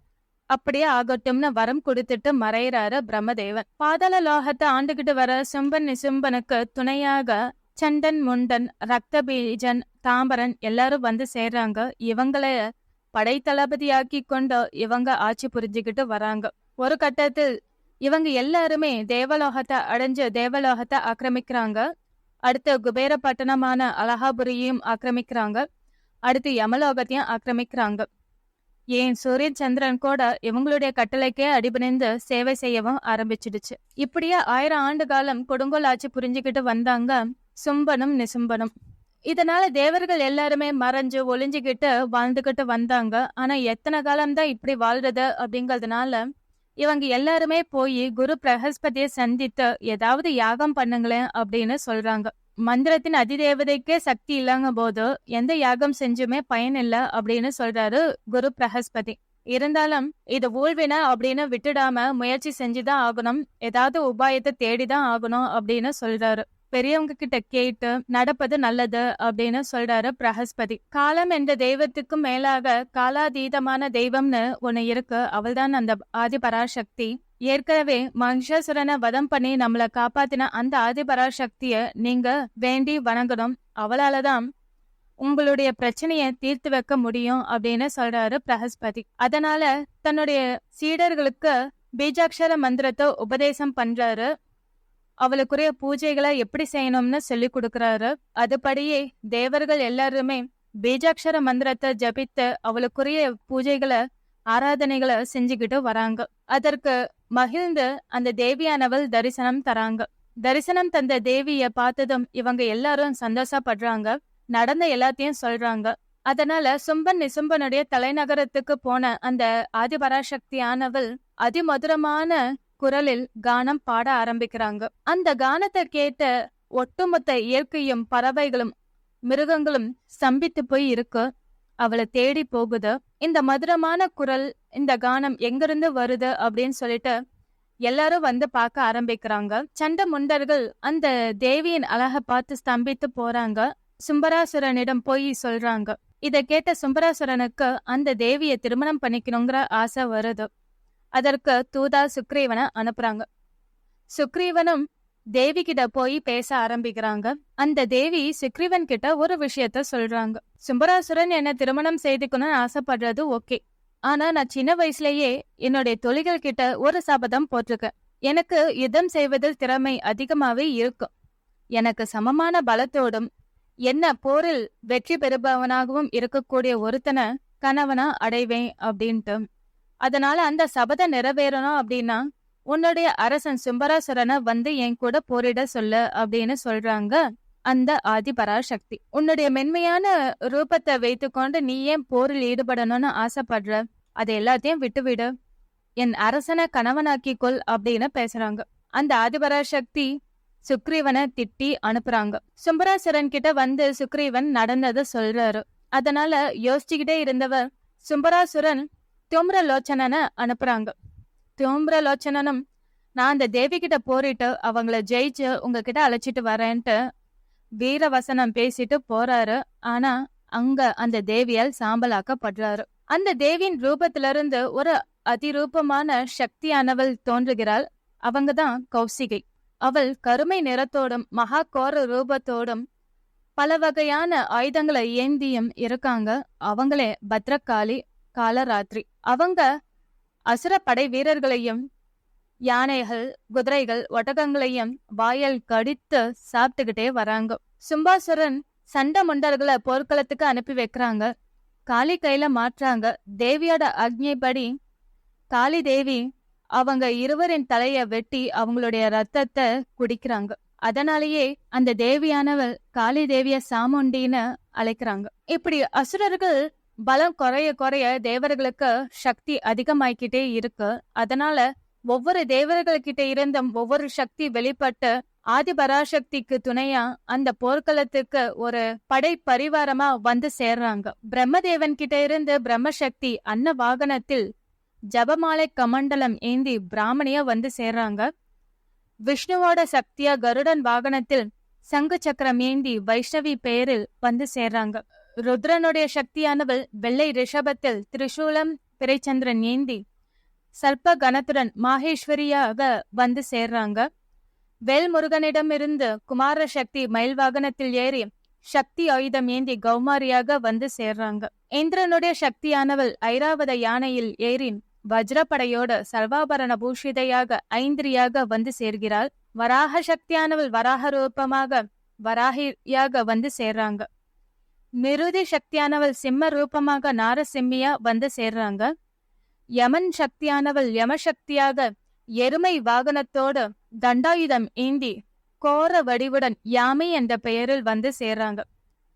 அப்படியே ஆகட்டும்னு வரம் கொடுத்துட்டு மறையிறாரு பிரம்மதேவன். பாதாள லோகத்தை ஆண்டுகிட்டு வர சும்பன் நிசும்பனுக்கு துணையாக சண்டன் முண்டன் ரக்தபீஜன் தாம்பரன் எல்லாரும் வந்து சேர்றாங்க. இவங்கள படைத்தளபதியாக்கி கொண்டு இவங்க ஆட்சி புரிஞ்சுக்கிட்டு வராங்க. ஒரு கட்டத்தில் இவங்க எல்லாருமே தேவலோகத்தை அடைஞ்சு தேவலோகத்தை ஆக்கிரமிக்கிறாங்க. அடுத்து குபேர பட்டணமான அலகாபுரியையும் ஆக்கிரமிக்கிறாங்க. அடுத்து யமலோகத்தையும் ஆக்கிரமிக்கிறாங்க. ஏன் சூரியன் சந்திரன் கூட இவங்களுடைய கட்டளைக்கே அடிபணிந்து சேவை செய்யவும் ஆரம்பிச்சிடுச்சு. இப்படியே 1000 ஆண்டு காலம் கொடுங்கோல் ஆட்சி புரிஞ்சுக்கிட்டு வந்தாங்க சும்பனும் நிசும்பனும். இதனால தேவர்கள் எல்லாருமே மறைஞ்சு ஒளிஞ்சுக்கிட்டு வாழ்ந்துகிட்டு வந்தாங்க. ஆனா எத்தனை காலம்தான் இப்படி வாழ்றது அப்படிங்கறதுனால இவங்க எல்லாருமே போய் குரு பிரகஸ்பதியை சந்தித்து ஏதாவது யாகம் பண்ணுங்களேன் அப்படின்னு சொல்றாங்க. மந்திரத்தின் அதிதேவதைக்கே சக்தி இல்லங்க போது எந்த யாகம் செஞ்சுமே பயன் இல்ல அப்படின்னு சொல்றாரு குரு பிரகஸ்பதி. இருந்தாலும் இது ஊழ்வின அப்படின்னு விட்டுடாம முயற்சி செஞ்சுதான் ஆகணும், ஏதாவது உபாயத்தை தேடிதான் ஆகணும் அப்படின்னு சொல்றாரு. பெரியவங்க கிட்ட கேட்டு நடப்பது நல்லது அப்படின்னு சொல்றாரு பிரகஸ்பதி. காலம் என்ற தெய்வத்துக்கும் மேலாக காலாதீதமான தெய்வம்னு ஒண்ணு இருக்கு. அவள்தான் அந்த ஆதிபராசக்தி. ஏற்கனவே மகிஷாசுரனை வதம் பண்ணி நம்மளை காப்பாத்தின அந்த ஆதிபராசக்திய நீங்க வேண்டி வணங்கணும். அவளாலதான் உங்களுடைய பிரச்சனைய தீர்த்து வைக்க முடியும் அப்படின்னு சொல்றாரு பிரகஸ்பதி. அதனால தன்னுடைய சீடர்களுக்கு பீஜாட்சர மந்திரத்தை உபதேசம் பண்றாரு. அவளுக்குரிய பூஜைகளை எப்படி செய்யணும்னு சொல்லி கொடுக்கறாரு. அதுபடியே தேவர்கள் எல்லாருமே பீஜாட்சர மந்திரத்தை ஜபித்து அவளுக்குரிய பூஜைகளை ஆராதனைகளை செஞ்சுக்கிட்டு வராங்க. அதற்கு மகிழ்ந்து அந்த தேவியானவள் தரிசனம் தராங்க. தரிசனம் தந்த தேவிய பார்த்ததும் இவங்க எல்லாரும் சந்தோஷப்படுறாங்க. நடந்த எல்லாத்தையும் சொல்றாங்க. அதனால சும்பன் நிசும்பனுடைய தலைநகரத்துக்கு போன அந்த ஆதிபராசக்தியானவள் அதிமதுரமான குரலில் கானம் பாட ஆரம்பிக்கிறாங்க. அந்த கானத்தை கேட்ட ஒட்டுமொத்த இயற்கையும் பறவைகளும் மிருகங்களும் ஸ்தம்பித்து போய் இருக்கு. அவளை தேடி போகுது. இந்த மதுரமான குரல், இந்த கானம் எங்கிருந்து வருது அப்படின்னு சொல்லிட்டு எல்லாரும் வந்து பார்க்க ஆரம்பிக்கிறாங்க. சண்ட முண்டர்கள் அந்த தேவியின் அழகை பார்த்து ஸ்தம்பித்து போறாங்க. சும்பராசுரனிடம் போய் சொல்றாங்க. இதை கேட்ட சும்பராசுரனுக்கு அந்த தேவிய திருமணம் பண்ணிக்கணுங்கிற ஆசை வருது. அதற்கு தூதா சுக்ரீவனை அனுப்புறாங்க. சுக்ரீவனும் தேவி கிட்ட போய் பேச ஆரம்பிக்கிறாங்க. அந்த தேவி சுக்ரீவன் கிட்ட ஒரு விஷயத்த சொல்றாங்க. சும்பராசுரன் என்ன திருமணம் செய்துக்கணும்னு ஆசைப்படுறது ஓகே, ஆனா நான் சின்ன வயசுலயே என்னுடைய தொழில்கள் கிட்ட ஒரு சபதம் போட்டிருக்கேன். எனக்கு யுத்தம் செய்வதில் திறமை அதிகமாவே இருக்கும். எனக்கு சமமான பலத்தோடும் என்ன போரில் வெற்றி பெறுபவனாகவும் இருக்கக்கூடிய ஒருத்தனை கணவனா அடைவேன் அப்படின்ட்டு. அதனால அந்த சபதம் நிறைவேறணும் அப்படின்னா உன்னுடைய அரசன் சும்பராசுரனை வந்து என் கூட போரிட சொல்லு அப்படின்னு சொல்றாங்க அந்த ஆதிபராசக்தி. உன்னுடைய மென்மையான ரூபத்தை வைத்துக்கொண்டு நீ ஏன் போரில் ஈடுபடணும்னு ஆசைப்படுற? அதை எல்லாத்தையும் விட்டுவிடு, என் அரசனை கணவனாக்கிக்கொள் அப்படின்னு பேசுறாங்க. அந்த ஆதிபராசக்தி சுக்ரீவனை திட்டி அனுப்புறாங்க. சும்பராசுரன் கிட்ட வந்து சுக்ரீவன் நடந்ததை சொல்றாரு. அதனால யோசிச்சுக்கிட்டே இருந்தவர் சும்பராசுரன் தும்ரலோச்சனனை அனுப்புறாங்க. தும்ரலோச்சனனும் நான் அந்த தேவி கிட்ட போரிட்டு அவங்கள ஜெயிச்சு உங்ககிட்ட அழைச்சிட்டு வரேன்ட்டு வீரவசனம் பேசிட்டு போறாரு. ஆனா அங்க அந்த தேவியால் சாம்பலாக்கப்படுறாரு. அந்த தேவியின் ரூபத்திலிருந்து ஒரு அதிரூபமான சக்தியானவள் தோன்றுகிறாள். அவங்கதான் கௌசிகை. அவள் கருமை நிறத்தோடும் மகா கோர ரூபத்தோடும் பல வகையான ஆயுதங்களை ஏந்தியும் இருக்காங்க. அவங்களே பத்ரகாளி காலராத்திரி. அவங்க அசுர படை வீரர்களையும் யானைகள் குதிரைகள் ஒட்டகங்களையும் வாயல் கடித்து சாப்பிட்டுக்கிட்டே வராங்க. சும்பாசுரன் சண்ட முண்டர்களை போர்க்களத்துக்கு அனுப்பி வைக்கிறாங்க. காளி கையில மாற்றாங்க. தேவியோட ஆக்ஞைப்படி காளி தேவி அவங்க இருவரின் தலைய வெட்டி அவங்களுடைய ரத்தத்தை குடிக்கிறாங்க. அதனாலேயே அந்த தேவியானவள் காளி தேவிய சாமுண்டின்னு அழைக்கிறாங்க. இப்படி அசுரர்கள் பலம் குறைய குறைய தேவர்களுக்கு சக்தி அதிகமாய்கிட்டே இருக்கு. அதனால ஒவ்வொரு தேவர்கள்கிட்ட இருந்தும் ஒவ்வொரு சக்தி வெளிப்பட்டு ஆதி பராசக்திக்கு துணையா அந்த போர்க்களத்துக்கு ஒரு படை பரிவாரமா வந்து சேர்றாங்க. பிரம்மதேவன் கிட்ட இருந்து பிரம்மசக்தி அன்ன வாகனத்தில் ஜபமாலை கமண்டலம் ஏந்தி பிராமணியா வந்து சேர்றாங்க. விஷ்ணுவோட சக்தியா கருடன் வாகனத்தில் சங்கு சக்கரம் ஏந்தி வைஷ்ணவி பெயரில் வந்து சேர்றாங்க. ருத்ரனுடைய சக்தியானவள் வெள்ளை ரிஷபத்தில் திரிசூலம் பிறைச்சந்திரன் ஏந்தி சல்ப கணத்துடன் மாகேஸ்வரியாக வந்து சேர்றாங்க. வேல்முருகனிடமிருந்து குமார சக்தி மயில் வாகனத்தில் ஏறி சக்தி ஆயுதம் ஏந்தி கௌமாரியாக வந்து சேர்றாங்க. இந்திரனுடைய சக்தியானவள் ஐராவத யானையில் ஏறி வஜ்ரப்படையோடு சர்வாபரண பூஷிதையாக ஐந்திரியாக வந்து சேர்கிறாள். வராக சக்தியானவள் வராக ரூபமாக வராகியாக வந்து சேர்றாங்க. மிருதி சக்தியானவள் சிம்ம ரூபமாக நாரசிம்மியா வந்து சேர்றாங்க. யமன் சக்தியானவள் யமசக்தியாக எருமை வாகனத்தோடு தண்டாயுதம் ஏந்தி கோர வடிவுடன் யாமை என்ற பெயரில் வந்து சேர்றாங்க.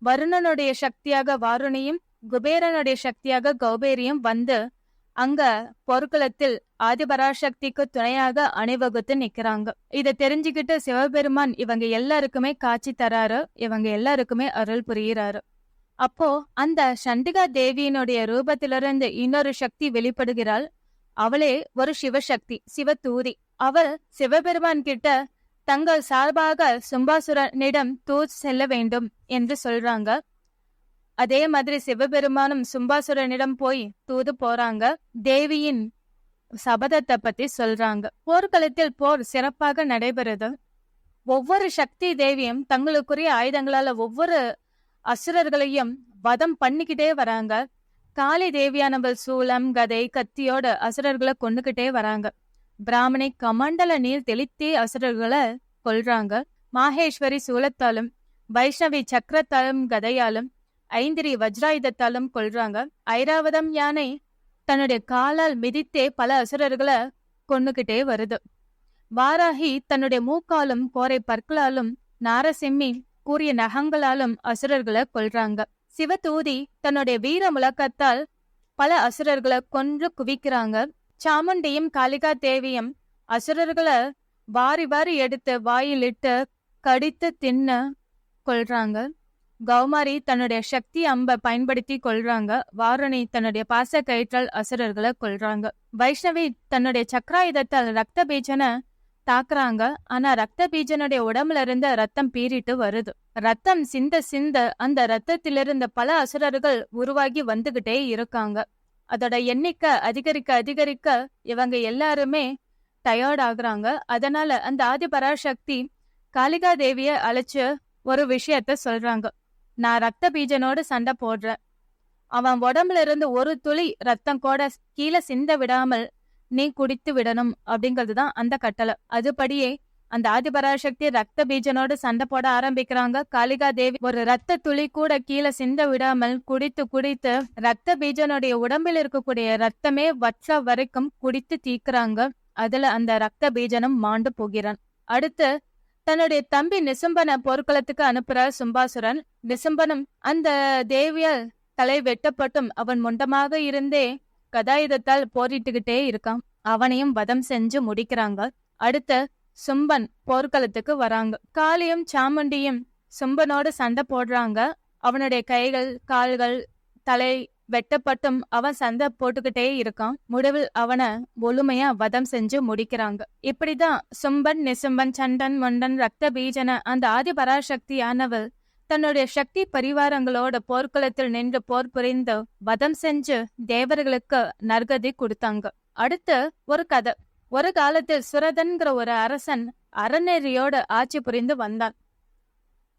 வருணனுடைய சக்தியாக வாருணியும் குபேரனுடைய சக்தியாக கௌபேரியும் வந்து அங்க பொற்குளத்தில் ஆதிபராசக்திக்கு துணையாக அணிவகுத்து நிக்கிறாங்க. இதை தெரிஞ்சுக்கிட்டு சிவபெருமான் இவங்க எல்லாருக்குமே காட்சி தராரு, இவங்க எல்லாருக்குமே அருள் புரிகிறாரு. அப்போ அந்த சண்டிகா தேவியினுடைய ரூபத்திலிருந்து இன்னொரு சக்தி வெளிப்படுகிறாள். அவளே ஒரு சிவசக்தி, சிவதூதி. அவள் சிவபெருமான் கிட்ட தங்கள் சார்பாக சும்பாசுரனிடம் தூது செல்ல வேண்டும் என்று சொல்றாங்க. அதே மாதிரி சிவபெருமானும் சும்பாசுரனிடம் போய் தூது போறாங்க. தேவியின் சபதத்தை பத்தி சொல்றாங்க. போர்க்களத்தில் போர் சிறப்பாக நடைபெறுது. ஒவ்வொரு சக்தி தேவியும் தங்களுக்குரிய ஆயுதங்களால ஒவ்வொரு அசுரர்களையும் வதம் பண்ணிக்கிட்டே வராங்க. காளி தேவியானவள் சூலம் கதை கத்தியோட அசுரர்களை கொண்டுகிட்டே வராங்க. பிராமணி கமண்டல நீர் தெளித்தே அசுரர்களை கொல்றாங்க. மாகேஸ்வரி சூலத்தாலும் வைஷ்ணவி சக்கரத்தாலும் கதையாலும் ஐந்திரி வஜ்ராயுதத்தாலும் கொல்றாங்க. ஐராவதம் யானை தன்னுடைய காலால் மிதித்தே பல அசுரர்களை கொண்டுகிட்டே வருது. வாராகி தன்னுடைய மூக்காலும் கோரை பற்களாலும் நாரசிம்மி கூறிய நகங்களாலும் அசுரர்களை கொல்றாங்க. சிவதூதி தன்னுடைய வீர முழக்கத்தால் பல அசுரர்களை கொன்று குவிக்கிறாங்க. சாமுண்டியும் காளிகா தேவியும் அசுரர்களை வாரி வாரி எடுத்து வாயிலிட்டு கடித்து தின்ன கொல்றாங்க. கௌமாரி தன்னுடைய சக்தி அம்ப பயன்படுத்தி கொல்றாங்க. வாருணி தன்னுடைய பாச கயிற்றால் அசுரர்களை கொல்றாங்க. வைஷ்ணவி தன்னுடைய சக்கராயுதத்தால் ரத்த பீஜனை தாக்குறாங்க. ஆனா ரத்த பீஜனுடைய உடம்புல இருந்து ரத்தம் பீறிட்டு வருது. ரத்தம் சிந்த சிந்த அந்த ரத்தத்திலிருந்து பல அசுரர்கள் உருவாகி வந்துகிட்டே இருக்காங்க. அதோட எண்ணிக்கை அதிகரிக்க அதிகரிக்க இவங்க எல்லாருமே டயர்ட் ஆகுறாங்க. அதனால அந்த ஆதிபராசக்தி காளிகா தேவிய அழைச்சு ஒரு விஷயத்த சொல்றாங்க. நான் ரத்த பீஜனோடு சண்டை போடுறேன். அவன் உடம்புல இருந்து ஒரு துளி ரத்தம் கூட கீழே சிந்த விடாமல் நீ குடித்து விடணும் அப்படிங்கிறதுதான் அந்த கட்டளை. அதுபடியே அந்த ஆதிபராசக்தி ரத்த பீஜனோடு சண்டை போட ஆரம்பிக்கிறாங்க. காளிகா தேவி ஒரு ரத்த துளி கூட கீழே சிந்த விடாமல் குடித்து குடித்து ரத்த பீஜனுடைய உடம்பில் இருக்கக்கூடிய ரத்தமே வற்ற வரைக்கும் குடித்து தீக்குறாங்க. அதுல அந்த ரத்த பீஜனம் மாண்டு போகிறான். அடுத்து தன்னுடைய தம்பி நிசும்பனை போர்க்களத்துக்கு அனுப்புறார் சும்பாசுரன். நிசும்பனும் அந்த தேவியால் தலை வெட்டப்பட்டும் அவன் முண்டமாக இருந்தே கதாயுதத்தால் போரிட்டுக்கிட்டே இருக்கான். அவனையும் வதம் செஞ்சு முடிக்கிறாங்க. அடுத்த சும்பன் போர்க்களத்துக்கு வராங்க. காளியும் சாமுண்டியும் சும்பனோடு சண்டை போடுறாங்க. அவனுடைய கைகள் கால்கள் தலை வெட்டப்பட்டும் அவன் சண்டை போட்டுக்கிட்டே இருக்கான். முடிவில் அவனை முழுமையா வதம் செஞ்சு முடிக்கிறாங்க. இப்படிதான் சும்பன் நிசும்பன் சண்டன் மொண்டன் ரத்த பீஜன அந்த ஆதி பராசக்தியானவள் தன்னுடைய சக்தி பரிவாரங்களோட போர்க்களத்தில் நின்று போர் புரிந்து வதம் செஞ்சு தேவர்களுக்கு நற்கதி கொடுத்தாங்க. அடுத்து ஒரு கதை. ஒரு காலத்தில் சுரதன்கிற ஒரு அரசன் அறநெறியோட ஆட்சி புரிந்து வந்தான்.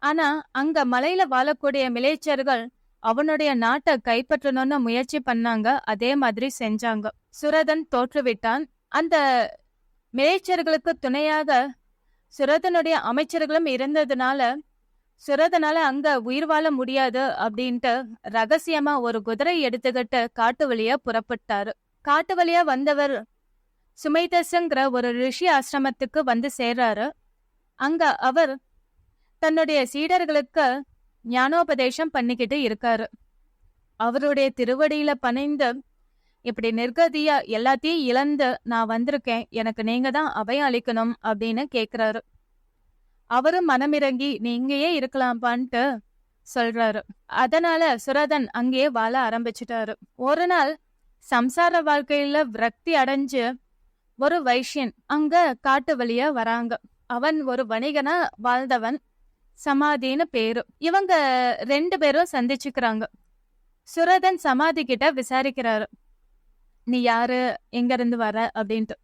ஆனா அங்க மலையில வாழக்கூடிய மிலேச்சர்கள் அவனுடைய நாட்டை கைப்பற்றணும்னு முயற்சி பண்ணாங்க. அதே மாதிரி செஞ்சாங்க. சுரதன் தோற்றுவிட்டான். அந்த மிலேச்சர்களுக்கு துணையாக சுரதனுடைய அமைச்சர்களும் இருந்ததுனால சுரதனால அங்க உயிர் வாழ முடியாது அப்படின்ட்டு ரகசியமா ஒரு குதிரை எடுத்துக்கிட்டு காட்டு வழியா புறப்பட்டாரு. காட்டு வழியா வந்தவர் சுமைதஸ்ங்கிற ஒரு ரிஷி ஆசிரமத்துக்கு வந்து சேர்றாரு. அங்க அவர் தன்னுடைய சீடர்களுக்கு ஞானோபதேசம் பண்ணிக்கிட்டு இருக்காரு. அவருடைய திருவடியில பணிந்து இப்படி நிர்கதியா எல்லாத்தையும் இழந்து நான் வந்திருக்கேன், எனக்கு நீங்க தான் அபயம் அளிக்கணும் அப்படின்னு கேக்குறாரு. அவரும் மனமிறங்கி நீ இங்கேயே இருக்கலாம்பான்ட்டு சொல்றாரு. அதனால சுரதன் அங்கேயே வாழ ஆரம்பிச்சுட்டாரு. ஒரு நாள் சம்சார வாழ்க்கையில விரக்தி அடைஞ்சு ஒரு வைஷ்யன் அங்க காட்டு வழியா வராங்க. அவன் ஒரு வணிகனா வாழ்ந்தவன், சமாதின்னு பேரு. இவங்க 2 பேரும் சந்திச்சுக்கிறாங்க. சுரதன் சமாதி கிட்ட விசாரிக்கிறாரு, நீ யாரு, எங்க இருந்து வர அப்படின்ட்டு.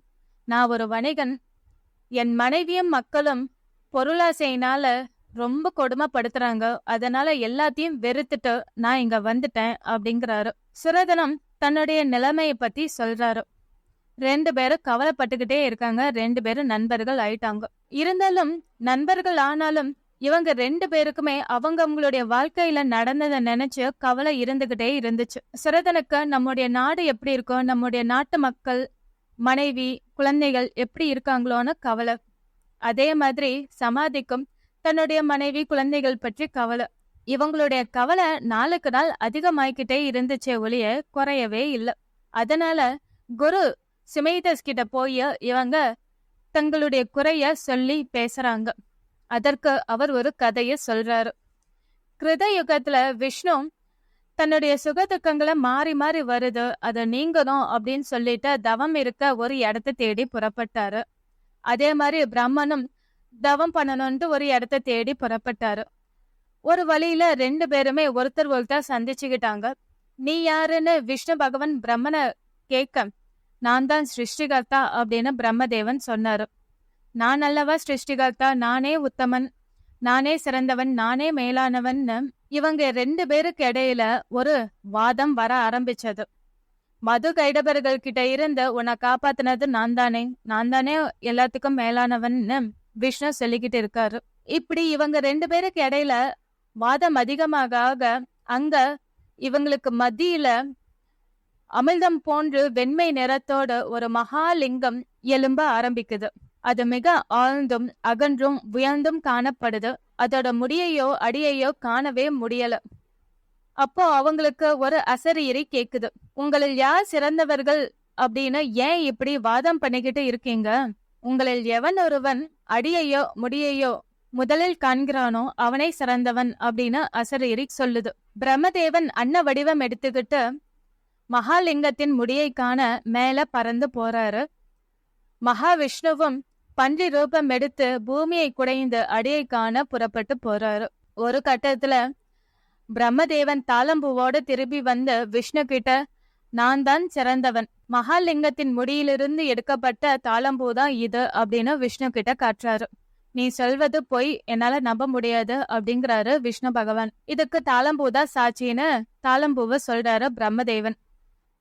நான் ஒரு வணிகன், என் மனைவியும் மக்களும் பொருளாசையினால ரொம்ப கொடுமைப்படுத்துறாங்க, அதனால எல்லாத்தையும் வெறுத்துட்டு நான் இங்க வந்துட்டேன் அப்படிங்கிறாரு. சுரதனம் தன்னுடைய நிலைமைய பத்தி சொல்றாரு. 2 பேரும் கவலைப்பட்டுக்கிட்டே இருக்காங்க. 2 பேரும் நண்பர்கள் ஆயிட்டாங்க. இருந்தாலும் நண்பர்கள் ஆனாலும் இவங்க 2 பேருக்குமே அவங்களுடைய வாழ்க்கையில நடந்ததை நினைச்சு கவலை இருந்துகிட்டே இருந்துச்சு. சுரதனுக்கு நம்முடைய நாடு எப்படி இருக்கும், நம்முடைய நாட்டு மக்கள், மனைவி, குழந்தைகள் எப்படி இருக்காங்களோன்னு கவலை. அதே மாதிரி சமாதிக்கும் தன்னுடைய மனைவி, குழந்தைகள் பற்றி கவலை. இவங்களுடைய கவலை நாளுக்கு நாள் அதிகமாய்கிட்டே இருந்துச்சே ஒழிய குறையவே இல்லை. அதனால குரு சிமேதஸ் கிட்ட போய் இவங்க தங்களுடைய குறைய சொல்லி பேசுறாங்க. அதற்கு அவர் ஒரு கதைய சொல்றாரு. கிருத யுகத்துல விஷ்ணு தன்னுடைய சுகதுக்கங்களை மாறி மாறி வருது, அதை நீங்கணும் அப்படின்னு சொல்லிட்டு தவம் இருக்க ஒரு இடத்த தேடி புறப்பட்டாரு. அதே மாதிரி பிரம்மனும் தவம் பண்ணணும்ட்டு ஒரு இடத்த தேடி புறப்பட்டாரு. ஒரு வழியில 2 பேருமே ஒருத்தர் ஒருத்தர் சந்திச்சுக்கிட்டாங்க. நீ யாருன்னு விஷ்ணு பகவான் பிரம்மனை கேட்க, நான் தான் சிருஷ்டிகர்த்தா அப்படின்னு பிரம்மதேவன் சொன்னாரு. நான் அல்லவா சிருஷ்டிகர்த்தா, நானே உத்தமன், நானே சிறந்தவன், நானே மேலானவன். இவங்க 2 பேருக்கு இடையில ஒரு வாதம் வர ஆரம்பிச்சது. மது கைடபர்கள் கிட்ட இருந்து உன்னை காப்பாத்தினது நான் தானே, நான் தானே எல்லாத்துக்கும் மேலானவன்னு விஷ்ணு சொல்லிக்கிட்டு இருக்காரு. இப்படி இவங்க 2 பேருக்கு இடையில வாதம் அதிகமாக ஆக அங்க இவங்களுக்கு மத்தியில அமிர்தம் போன்று வெண்மை நிறத்தோட ஒரு மகாலிங்கம் எழும்ப ஆரம்பிக்குது. அது மிக ஆழ்ந்தும் அகன்றும் உயர்ந்தும் காணப்படுது. அதோட முடியையோ அடியையோ காணவே முடியல. அப்போ அவங்களுக்கு ஒரு அசரீரி கேக்குது, உங்களில் யார் சிறந்தவர்கள் அப்படின்னு ஏன் இப்படி வாதம் பண்ணிக்கிட்டு இருக்கீங்க? உங்களில் எவன் ஒருவன் அடியையோ முடியையோ முதலில் காண்கிறானோ அவனை சிறந்தவன் அப்படின்னு அசரீரி சொல்லுது. பிரம்மதேவன் அன்ன வடிவம் எடுத்துக்கிட்டு மகாலிங்கத்தின் முடியை காண மேல பறந்து போறாரு. மகாவிஷ்ணுவும் பன்றி ரூபம் எடுத்து பூமியை குடைந்து அடியை காண புறப்பட்டு போறாரு. ஒரு கட்டத்துல பிரம்மதேவன் தாளம்பூவோட திரும்பி வந்து விஷ்ணு கிட்ட, நான் தான் சிறந்தவன், மகாலிங்கத்தின் முடியிலிருந்து எடுக்கப்பட்ட தாளம்பூ தான் இது அப்படின்னு விஷ்ணு கிட்ட காட்டுறாரு. நீ சொல்வது பொய், என்னால நம்ப முடியாது அப்படிங்கிறாரு விஷ்ணு பகவான். இதுக்கு தாளம்பூதான் சாட்சின்னு தாளம்பூவை சொல்றாரு பிரம்மதேவன்.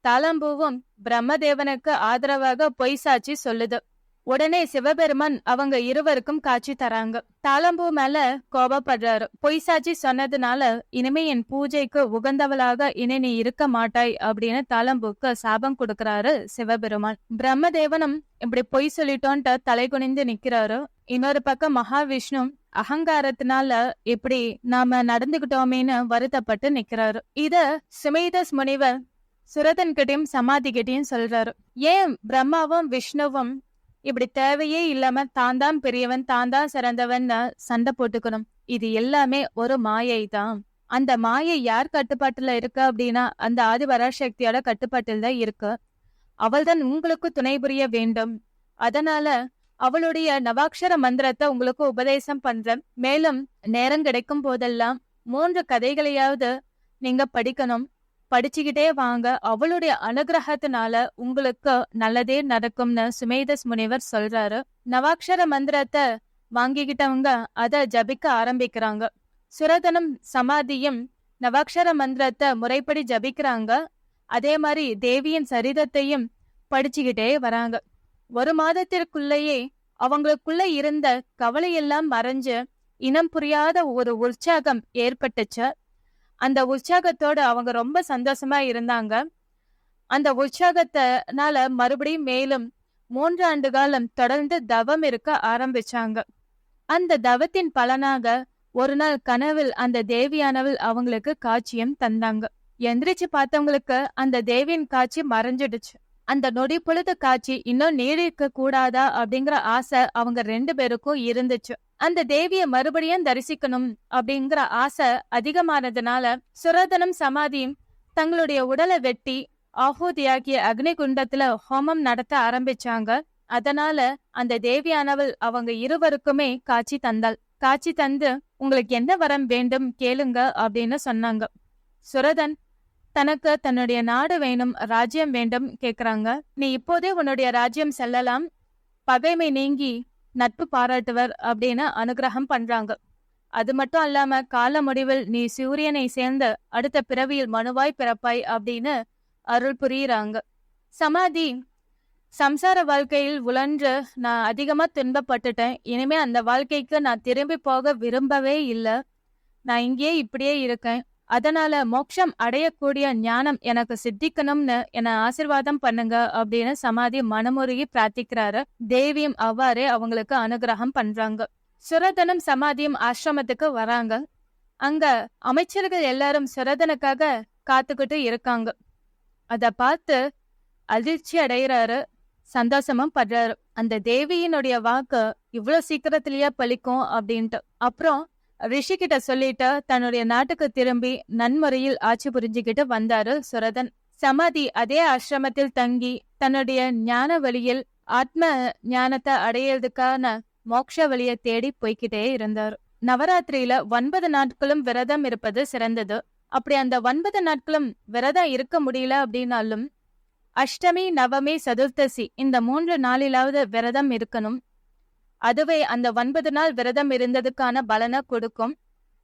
தாளம்பூவும் பிரம்மதேவனுக்கு ஆதரவாக பொய் சாட்சி சொல்லுது. உடனே சிவபெருமான் அவங்க இருவருக்கும் காட்சி தராங்க. தாளம்பூ மேல கோபப்படுறாரு. பொய் சாட்சி சொன்னதுனால இனிமே என் பூஜைக்கு உகந்தவளாக இனி நீ இருக்க மாட்டாய் அப்படின்னு தாளம்பூக்கு சாபம் கொடுக்கறாரு சிவபெருமான். பிரம்மதேவனும் இப்படி பொய் சொல்லிட்டோன்ட்டு தலை குனிந்து நிக்கிறாரு. இன்னொரு பக்கம் மகாவிஷ்ணு அகங்காரத்தினால இப்படி நாம நடந்துகிட்டோமேன்னு வருத்தப்பட்டு நிக்கிறாரு. இத சுமேதஸ் முனிவர் சுரதன் கிட்டையும் சமாதி கிட்டையும் சொல்றாரு. ஏன் பிரம்மாவும் விஷ்ணுவும் இப்படி தேவையே இல்லாம தான் தான் பெரியவன், தான் தான் சிறந்தவன் சண்டை போட்டுக்கணும்? இது எல்லாமே ஒரு மாயை தான். அந்த மாயை யார் கட்டுப்பாட்டுல இருக்கு அப்படின்னா அந்த ஆதிபராசக்தியோட கட்டுப்பாட்டில் தான் இருக்கு. அவள்தான் உங்களுக்கு துணை புரிய வேண்டும். அதனால அவளுடைய நவாக்ஷர மந்திரத்தை உங்களுக்கு உபதேசம் பண்றேன். மேலும் நேரம் கிடைக்கும் போதெல்லாம் 3 கதைகளையாவது நீங்க படிக்கணும். படிச்சுக்கிட்டே வாங்க, அவளுடைய அனுகிரகத்தினால உங்களுக்கு நல்லதே நடக்கும்னு சுமேதஸ் முனிவர் சொல்றாரு. நவாக்ஷர மந்திரத்தை வாங்கிக்கிட்டவங்க அத ஜபிக்க ஆரம்பிக்கிறாங்க. சுரதனும் சமாதியும் நவாக்ஷர மந்திரத்தை முறைப்படி ஜபிக்கிறாங்க. அதே மாதிரி தேவியின் சரிதத்தையும் படிச்சுக்கிட்டே வராங்க. 1 மாதத்திற்குள்ளேயே அவங்களுக்குள்ள இருந்த கவலையெல்லாம் மறைஞ்சு இனம் புரியாத ஒரு உற்சாகம் ஏற்பட்டுச்சு. அந்த உற்சாகத்தோட அவங்க ரொம்ப சந்தோஷமா இருந்தாங்க. அந்த உற்சாகத்தினால மறுபடியும் மேலும் 3 ஆண்டு காலம் தொடர்ந்து தவம் இருக்க ஆரம்பிச்சாங்க. அந்த தவத்தின் பலனாக ஒரு நாள் கனவில் அந்த தேவியானவள் அவங்களுக்கு காட்சியம் தந்தாங்க. எந்திரிச்சு பார்த்தவங்களுக்கு அந்த தேவியின் காட்சி மறைஞ்சிடுச்சு. அந்த நொடி பொழுது காட்சி இன்னும் நீடிக்க கூடாதா அப்படிங்கிற ஆசை அவங்க 2 பேருக்கும் இருந்துச்சு. அந்த தேவிய மறுபடியும் தரிசிக்கணும் அப்படிங்கிற ஆசை அதிகமானதுனால சுரதனும் சமாதியும் தங்களுடைய உடலை வெட்டி ஆஹூதியாகிய அக்னி குண்டத்துல ஹோமம் நடத்த ஆரம்பிச்சாங்க. அதனால அந்த தேவியானவள் அவங்க இருவருக்குமே காட்சி தந்தாள். காட்சி தந்து உங்களுக்கு என்ன வரம் வேண்டும் கேளுங்க அப்படின்னு சொன்னாங்க. சுரதன் தனக்கு தன்னுடைய நாடு வேணும், ராஜ்யம் வேண்டும் கேக்குறாங்க. நீ இப்போதே உன்னுடைய ராஜ்யம் செல்லலாம், பகைமை நீங்கி நட்பு பாராட்டுவர் அப்படின்னு அனுகிரகம் பண்றாங்க. அது மட்டும் அல்லாம கால முடிவில் நீ சூரியனை சேர்ந்த அடுத்த பிறவியில் மனுவாய் பிறப்பாய் அப்படின்னு அருள் புரியுறாங்க. சமாதி சம்சார வாழ்க்கையில் உழன்று நான் அதிகமா துன்பப்பட்டுட்டேன். இனிமே அந்த வாழ்க்கைக்கு நான் திரும்பி போக விரும்பவே இல்லை. நான் இங்கேயே இப்படியே இருக்கேன். அதனால மோட்சம் அடையக்கூடிய ஞானம் எனக்கு சித்திக்கணும்னு என்னை ஆசீர்வாதம் பண்ணுங்க அப்படின்னு சமாதி மனமுருகி பிரார்த்திக்கிறாரு. தேவியும் அவ்வாறே அவங்களுக்கு அனுகிரகம் பண்றாங்க. சுரதனும் சமாதியும் ஆசிரமத்துக்கு வராங்க. அங்க அமைச்சர்கள் எல்லாரும் சுரதனுக்காக காத்துக்கிட்டு இருக்காங்க. அத பார்த்து அதிர்ச்சி அடைகிறாரு, சந்தோஷமும் படுறாரு. அந்த தேவியினுடைய வாக்கு இவ்வளவு சீக்கிரத்திலேயே பலிக்கும் அப்படின்ட்டு. அப்புறம் ரிஷி கிட்ட சொல்லிட்டு தன்னுடைய நாட்டுக்கு திரும்பி நன்முறையில் ஆட்சி புரிஞ்சுக்கிட்டு வந்தாரு சுரதன். சமாதி அதே ஆசிரமத்தில் தங்கி தன்னுடைய ஞான வழியில் ஆத்ம ஞானத்தை அடையிறதுக்கான மோட்ச வழியை தேடி போய்கிட்டே இருந்தார். நவராத்திரியில 9 நாட்களும் விரதம் இருப்பது சிறந்தது. அப்படி அந்த 9 நாட்களும் விரதம் இருக்க முடியல அப்படின்னாலும் அஷ்டமி, நவமி, சதுர்த்தசி இந்த 3 நாளிலாவது விரதம் இருக்கணும். அதுவே அந்த 9 நாள் விரதம் இருந்ததுக்கான பலனை கொடுக்கும்.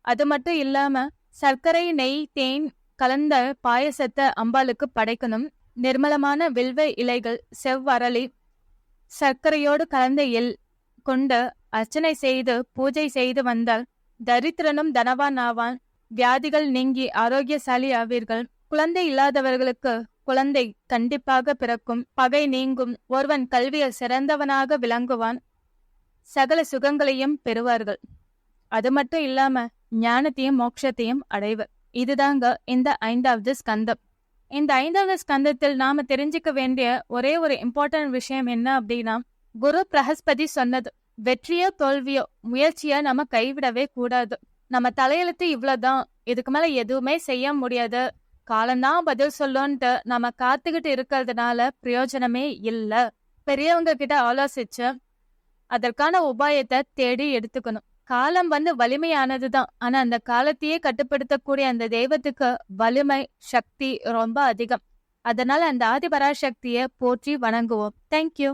அது மட்டும் இல்லாம சர்க்கரை, நெய், தேன் கலந்த பாயசத்தை அம்பாளுக்கு படைக்கணும். நிர்மலமான வில்வ இலைகள், செவ்வரளி, சர்க்கரையோடு கலந்த எள் கொண்டு அர்ச்சனை செய்து பூஜை செய்து வந்தால் தரித்திரனும் தனவான் ஆவான், வியாதிகள் நீங்கி ஆரோக்கியசாலி ஆவீர்கள். குழந்தை இல்லாதவர்களுக்கு குழந்தை கண்டிப்பாக பிறக்கும், பகை நீங்கும், ஒருவன் கல்வியில் சிறந்தவனாக விளங்குவான், சகல சுகங்களையும் பெறுவார்கள். அது மட்டும் இல்லாம ஞானத்தையும் மோட்சத்தையும் அடைவர். இதுதாங்க இந்த 5வது ஸ்கந்தம். இந்த 5வது ஸ்கந்தத்தில் நாம தெரிஞ்சுக்க வேண்டிய ஒரே ஒரு இம்பார்ட்டன்ட் விஷயம் என்ன அப்படின்னா, குரு பிரகஸ்பதி சொன்னது, வெற்றியோ தோல்வியோ முயற்சிய நம்ம கைவிடவே கூடாது. நம்ம தலையெழுத்து இவ்வளவுதான், இதுக்கு மேல எதுவுமே செய்ய முடியாது, காலம்தான் பதில் சொல்லுன்ட்டு நம்ம காத்துக்கிட்டு இருக்கிறதுனால பிரயோஜனமே இல்ல. பெரியவங்க கிட்ட ஆலோசிச்சு அதற்கான உபாயத்தை தேடி எடுத்துக்கணும். காலம் வலிமையானதுதான், ஆனா அந்த காலத்தையே கட்டுப்படுத்தக்கூடிய அந்த தெய்வத்துக்கு வலிமை, சக்தி ரொம்ப அதிகம். அதனால அந்த ஆதிபராசக்தியை போற்றி வணங்குவோம். தேங்க்யூ.